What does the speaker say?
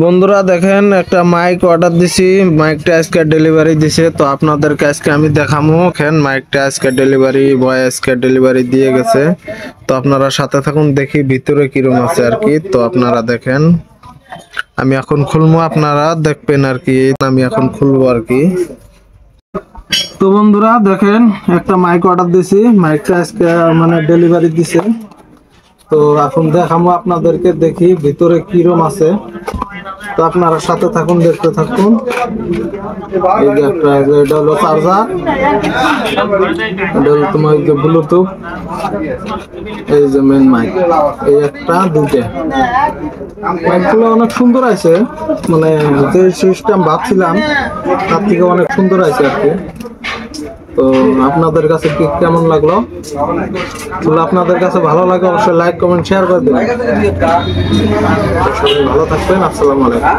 বন্ধুরা দেখেন একটা মাইক অর্ডার দিছি, মাইকটা আজকে ডেলিভারি দিছে। তো আপনাদেরকে আজকে আমি দেখাবো কেন মাইকটা আজকে ডেলিভারি বয় আজকে ডেলিভারি দিয়ে গেছে। তো আপনারা সাথে থাকুন, দেখি ভিতরে কিরকম আছে আর কি। তো আপনারা দেখেন, আমি এখন খুলবো, আপনারা দেখবেন আর কি। আমি এখন খুলবো আর কি। তো বন্ধুরা দেখেন একটা মাইক অর্ডার দিছি, মাইকটা আজকে মানে ডেলিভারি দিছে। তো এখন দেখাবো আপনাদেরকে, দেখি ভিতরে কিরকম আছে। তো আপনারা সাথে থাকুন, দেখতে থাকুন। এই যে একটা, এটা হলো চার্জার, এটা হলো তোমার যে ব্লুটুথ, এই যে মেন মাইক, এই একটা দুইটা মাইকগুলো অনেক সুন্দর আছে, মানে যে সিস্টেম ভাবছিলাম তার থেকে অনেক সুন্দর আছে আর কি। তো আপনাদের কাছে কি কেমন লাগলো? তাহলে আপনাদের কাছে ভালো লাগে অবশ্যই লাইক কমেন্ট শেয়ার করে দেবেন। ভালো থাকবেন, আসসালামু আলাইকুম।